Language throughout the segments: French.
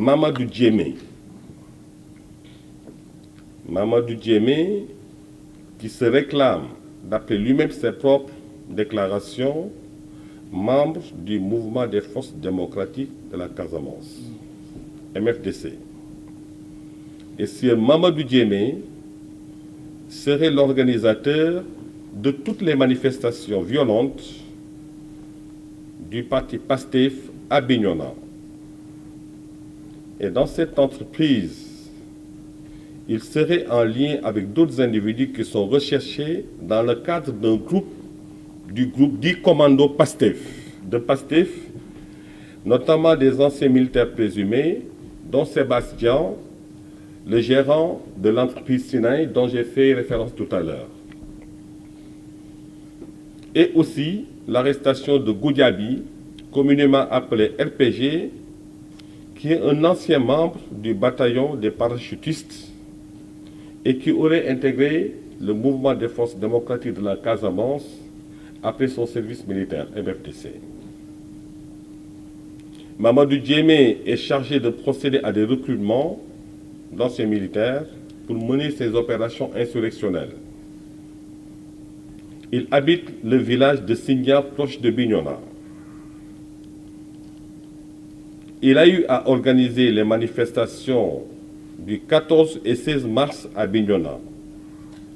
Mamadou Djemé. Mamadou Djemé, qui se réclame, d'après lui-même ses propres déclarations, membre du mouvement des forces démocratiques de la Casamance, MFDC. Et ce Mamadou Djemé serait l'organisateur de toutes les manifestations violentes du parti PASTEF à Bignona. Et dans cette entreprise, il serait en lien avec d'autres individus qui sont recherchés dans le cadre du groupe dit Commando PASTEF, notamment des anciens militaires présumés, dont Sébastien, le gérant de l'entreprise Sinaï, dont j'ai fait référence tout à l'heure. Et aussi l'arrestation de Goudiaby, communément appelé RPG, qui est un ancien membre du bataillon des parachutistes et qui aurait intégré le mouvement des forces démocratiques de la Casamance après son service militaire, MFDC. Mamadou Djemé est chargé de procéder à des recrutements d'anciens militaires pour mener ses opérations insurrectionnelles. Il habite le village de Signa, proche de Bignona. Il a eu à organiser les manifestations du 14 et 16 mars à Bignona,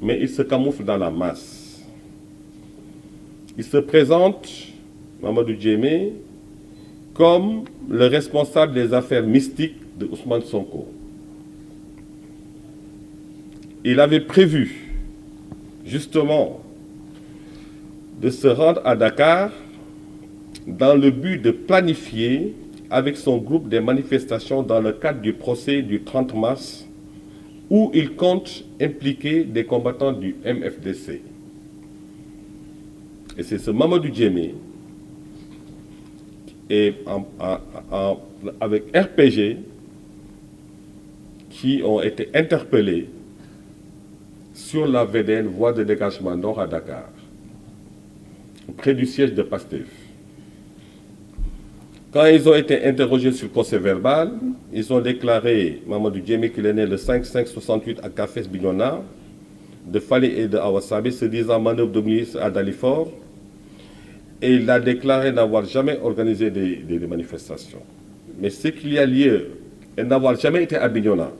mais il se camoufle dans la masse. Il se présente, Mamadou Djemé, comme le responsable des affaires mystiques de Ousmane Sonko. Il avait prévu, justement, de se rendre à Dakar dans le but de planifier avec son groupe des manifestations dans le cadre du procès du 30 mars où il compte impliquer des combattants du MFDC. Et c'est ce Mamadou Djemé et avec RPG qui ont été interpellés sur la VDN, voie de dégagement nord à Dakar, près du siège de PASTEF. Quand ils ont été interrogés sur le procès verbal, ils ont déclaré, Mamadou Djemé, qu'il est né le 5-5-68 à Cafés Bignona, de Fali et de Awasabi, se disant manœuvre de ministre à Dalifort, et il a déclaré n'avoir jamais organisé des manifestations. Mais ce qu'il y a lieu, et n'avoir jamais été à Bignona.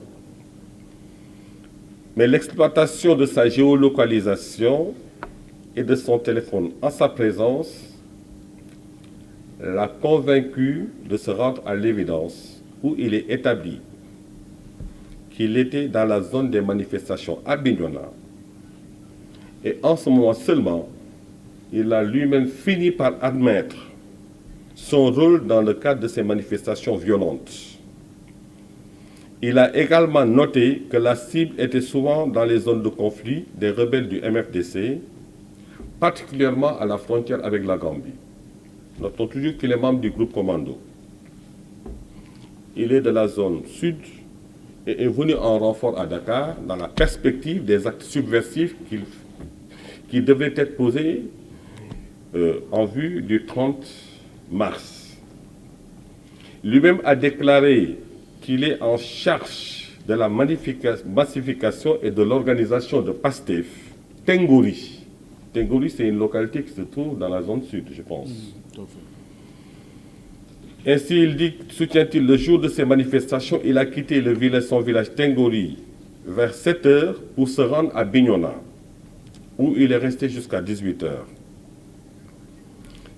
Mais l'exploitation de sa géolocalisation et de son téléphone en sa présence l'a convaincu de se rendre à l'évidence où il est établi qu'il était dans la zone des manifestations à Bignona. Et en ce moment seulement, il a lui-même fini par admettre son rôle dans le cadre de ces manifestations violentes. Il a également noté que la cible était souvent dans les zones de conflit des rebelles du MFDC, particulièrement à la frontière avec la Gambie. Notons toujours qu'il est membre du groupe Commando. Il est de la zone sud et est venu en renfort à Dakar dans la perspective des actes subversifs qui devraient être posés en vue du 30 mars. Lui-même a déclaré qu'il est en charge de la massification et de l'organisation de PASTEF, Tengouri. Tengouri, c'est une localité qui se trouve dans la zone sud, je pense. Ainsi, il dit, soutient-il, le jour de ces manifestations, il a quitté son village Tengouri vers 7 h pour se rendre à Bignona, où il est resté jusqu'à 18 h.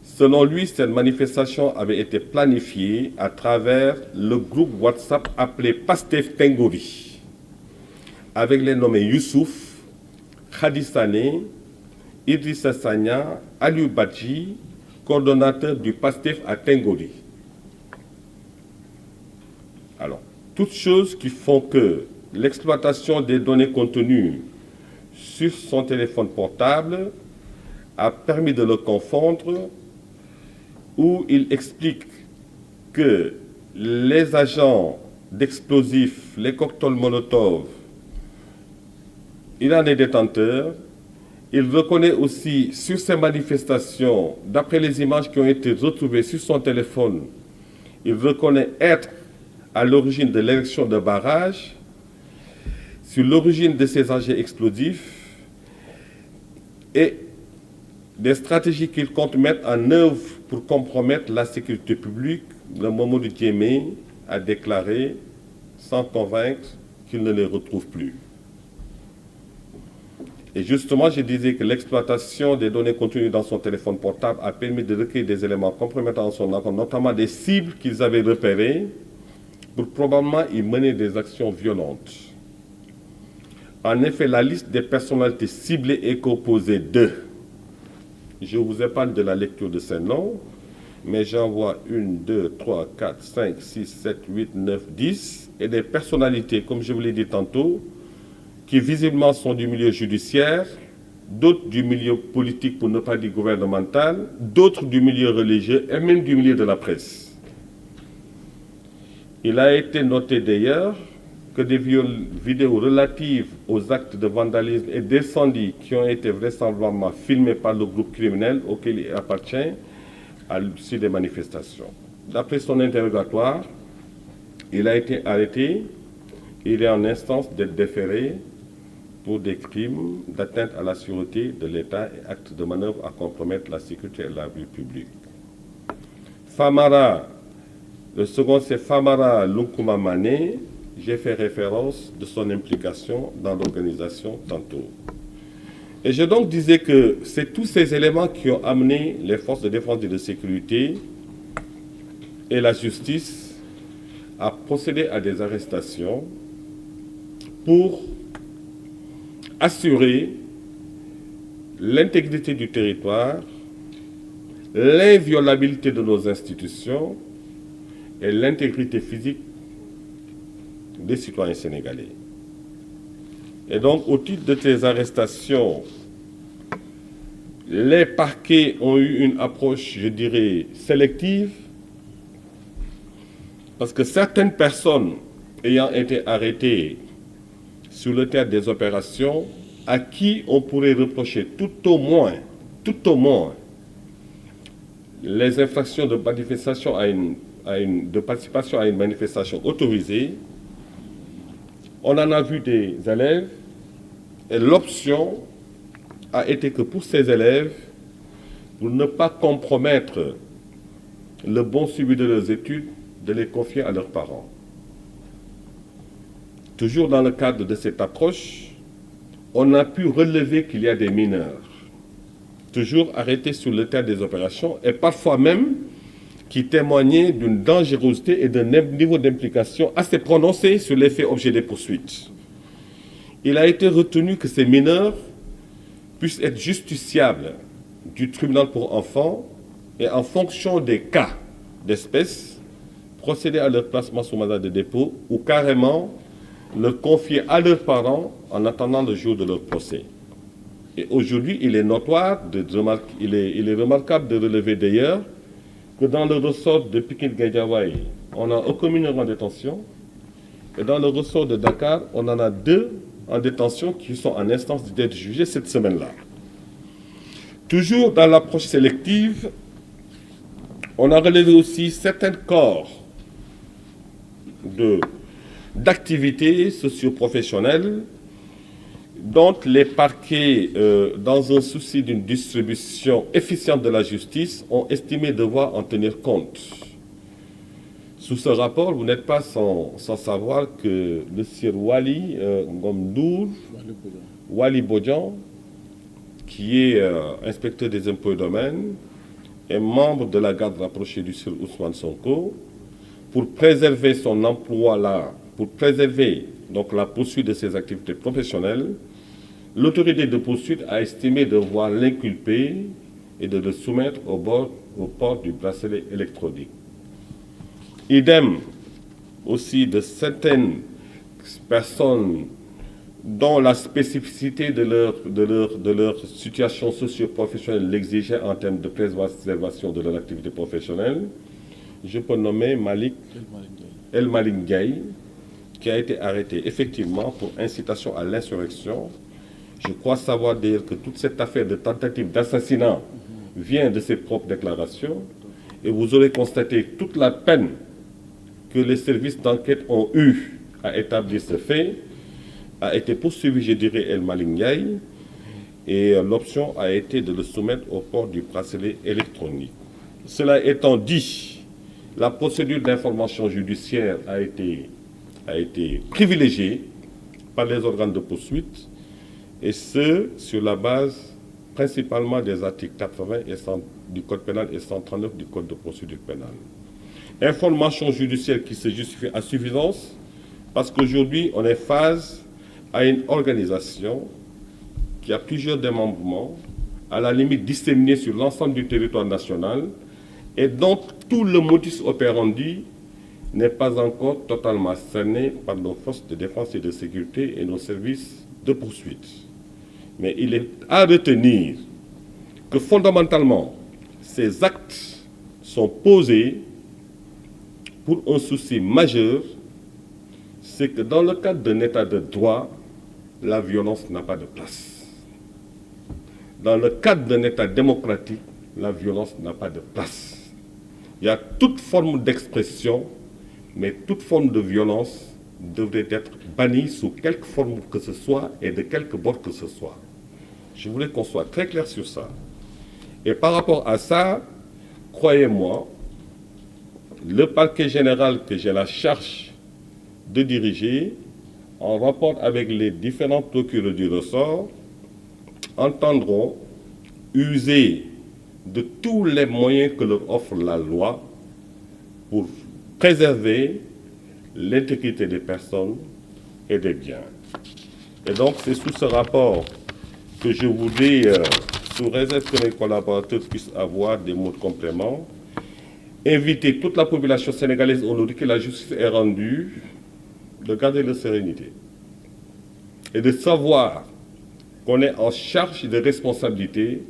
Selon lui, cette manifestation avait été planifiée à travers le groupe WhatsApp appelé PASTEF Tengouri, avec les nommés Youssouf, Khadisane, Idrissa Sagna, Aliou Badji, coordonnateur du PASTEF à Tengouri. Alors, toutes choses qui font que l'exploitation des données contenues sur son téléphone portable a permis de le confondre, où il explique que les agents d'explosifs, les cocktails Molotov, il en est détenteur. Il reconnaît aussi sur ces manifestations, d'après les images qui ont été retrouvées sur son téléphone, il reconnaît être à l'origine de l'érection de barrages, sur l'origine de ces engins explosifs et des stratégies qu'il compte mettre en œuvre pour compromettre la sécurité publique, le Mamadou Diémé a déclaré, sans convaincre, qu'il ne les retrouve plus. Et justement, je disais que l'exploitation des données contenues dans son téléphone portable a permis de recueillir des éléments compromettants en son encontre, notamment des cibles qu'ils avaient repérées, pour probablement y mener des actions violentes. En effet, la liste des personnalités ciblées est composée de... Je vous épargne de la lecture de ces noms, mais j'en vois 1, 2, 3, 4, 5, 6, 7, 8, 9, 10, et des personnalités, comme je vous l'ai dit tantôt, qui visiblement sont du milieu judiciaire, d'autres du milieu politique, pour ne pas dire gouvernemental, d'autres du milieu religieux et même du milieu de la presse. Il a été noté d'ailleurs que des vidéos relatives aux actes de vandalisme et d'incendie qui ont été vraisemblablement filmés par le groupe criminel auquel il appartient à l'issue des manifestations. D'après son interrogatoire, il a été arrêté, il est en instance d'être déféré pour des crimes d'atteinte à la sûreté de l'État et actes de manœuvre à compromettre la sécurité et la vie publique. Famara, le second c'est Famara Lunkuma Mané. J'ai fait référence de son implication dans l'organisation tantôt. Et je donc disais que c'est tous ces éléments qui ont amené les forces de défense et de sécurité et la justice à procéder à des arrestations pour assurer l'intégrité du territoire, l'inviolabilité de nos institutions et l'intégrité physique des citoyens sénégalais. Et donc, au titre de ces arrestations, les parquets ont eu une approche, je dirais, sélective, parce que certaines personnes ayant été arrêtées sur le théâtre des opérations, à qui on pourrait reprocher tout au moins, les infractions de manifestation de participation à une manifestation autorisée. On en a vu des élèves, et l'option a été que pour ces élèves, pour ne pas compromettre le bon suivi de leurs études, de les confier à leurs parents. Toujours dans le cadre de cette approche, on a pu relever qu'il y a des mineurs, toujours arrêtés sur le terrain des opérations, et parfois même qui témoignaient d'une dangerosité et d'un niveau d'implication assez prononcé sur les faits objets des poursuites. Il a été retenu que ces mineurs puissent être justiciables du tribunal pour enfants et en fonction des cas d'espèce, procéder à leur placement sous mandat de dépôt ou carrément le confier à leurs parents en attendant le jour de leur procès. Et aujourd'hui, il est notoire, il est remarquable de relever d'ailleurs que dans le ressort de Pikine-Guédiawaye, on n'a aucun mineur en détention, et dans le ressort de Dakar, on en a 2 en détention qui sont en instance d'être jugés cette semaine-là. Toujours dans l'approche sélective, on a relevé aussi certains corps d'activités socio-professionnelles dont les parquets, dans un souci d'une distribution efficiente de la justice, ont estimé devoir en tenir compte. Sous ce rapport, vous n'êtes pas sans savoir que le Sir Wali Ngomdour, Wali Bodjan, qui est inspecteur des impôts et domaines, est membre de la garde rapprochée du Sir Ousmane Sonko, pour préserver son emploi là, pour préserver donc la poursuite de ses activités professionnelles, l'autorité de poursuite a estimé devoir l'inculper et de le soumettre au port du bracelet électronique. Idem aussi de certaines personnes dont la spécificité de leur situation socio-professionnelle l'exigeait en termes de préservation de leur activité professionnelle. Je peux nommer El Malik Ndiaye, qui a été arrêté effectivement pour incitation à l'insurrection. Je crois savoir d'ailleurs que toute cette affaire de tentative d'assassinat vient de ses propres déclarations, et vous aurez constaté toute la peine que les services d'enquête ont eu à établir ce fait a été poursuivi, je dirais, El Malick Ndiaye, et l'option a été de le soumettre au port du bracelet électronique. Cela étant dit, la procédure d'information judiciaire a été privilégiée par les organes de poursuite, et ce, sur la base principalement des articles 80 du Code pénal et 139 du Code de procédure pénale. Information judiciaire qui se justifie à suffisance, parce qu'aujourd'hui, on est face à une organisation qui a plusieurs démembrements, à la limite disséminés sur l'ensemble du territoire national, et dont tout le modus operandi n'est pas encore totalement cerné par nos forces de défense et de sécurité et nos services de poursuite. Mais il est à retenir que fondamentalement, ces actes sont posés pour un souci majeur, c'est que dans le cadre d'un état de droit, la violence n'a pas de place. Dans le cadre d'un état démocratique, la violence n'a pas de place. Il y a toute forme d'expression, mais toute forme de violence devrait être bannie sous quelque forme que ce soit et de quelque bord que ce soit. Je voulais qu'on soit très clair sur ça. Et par rapport à ça, croyez-moi, le parquet général que j'ai la charge de diriger, en rapport avec les différents procureurs du ressort, entendront user de tous les moyens que leur offre la loi pour préserver l'intégrité des personnes et des biens. Et donc, c'est sous ce rapport que je voudrais, sous réserve que mes collaborateurs puissent avoir des mots de complément, inviter toute la population sénégalaise, aujourd'hui que la justice est rendue, de garder leur sérénité et de savoir qu'on est en charge de responsabilités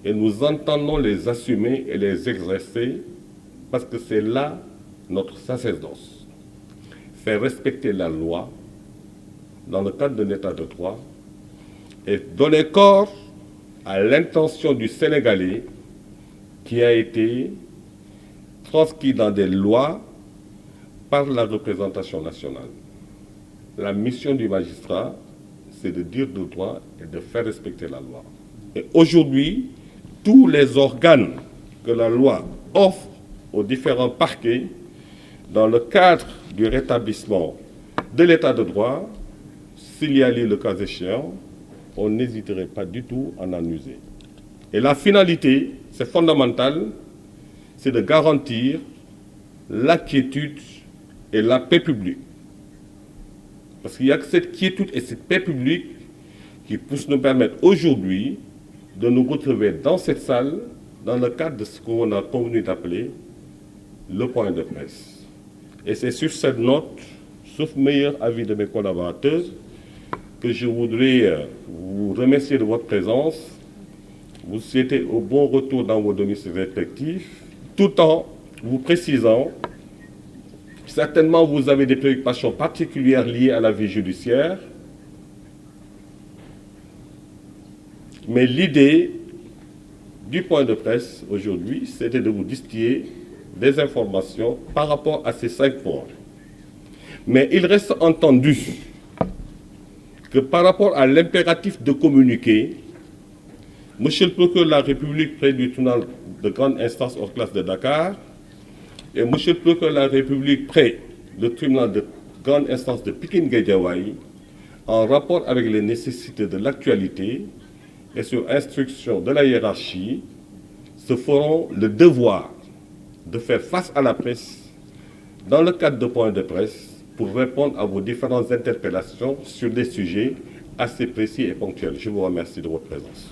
et nous entendons les assumer et les exercer parce que c'est là notre sacerdoce. Faire respecter la loi dans le cadre d'un état de droit et donner corps à l'intention du Sénégalais qui a été transcrit dans des lois par la représentation nationale. La mission du magistrat, c'est de dire le droit et de faire respecter la loi. Et aujourd'hui, tous les organes que la loi offre aux différents parquets, dans le cadre du rétablissement de l'état de droit, s'il y a lieu le cas échéant, on n'hésiterait pas du tout à en user. Et la finalité, c'est fondamental, c'est de garantir la quiétude et la paix publique. Parce qu'il n'y a que cette quiétude et cette paix publique qui puissent nous permettre aujourd'hui de nous retrouver dans cette salle, dans le cadre de ce qu'on a convenu d'appeler le point de presse. Et c'est sur cette note, sauf meilleur avis de mes collaborateurs, que je voudrais vous remercier de votre présence, vous souhaiter au bon retour dans vos domiciles respectifs, tout en vous précisant que certainement vous avez des préoccupations particulières liées à la vie judiciaire, mais l'idée du point de presse aujourd'hui, c'était de vous distiller des informations par rapport à ces 5 points. Mais il reste entendu que par rapport à l'impératif de communiquer, Monsieur le procureur de la République près du tribunal de grande instance hors classe de Dakar et Monsieur le procureur de la République près du tribunal de grande instance de Pikine-Guédiawaye, en rapport avec les nécessités de l'actualité et sur instruction de la hiérarchie, se feront le devoir de faire face à la presse dans le cadre de points de presse pour répondre à vos différentes interpellations sur des sujets assez précis et ponctuels. Je vous remercie de votre présence.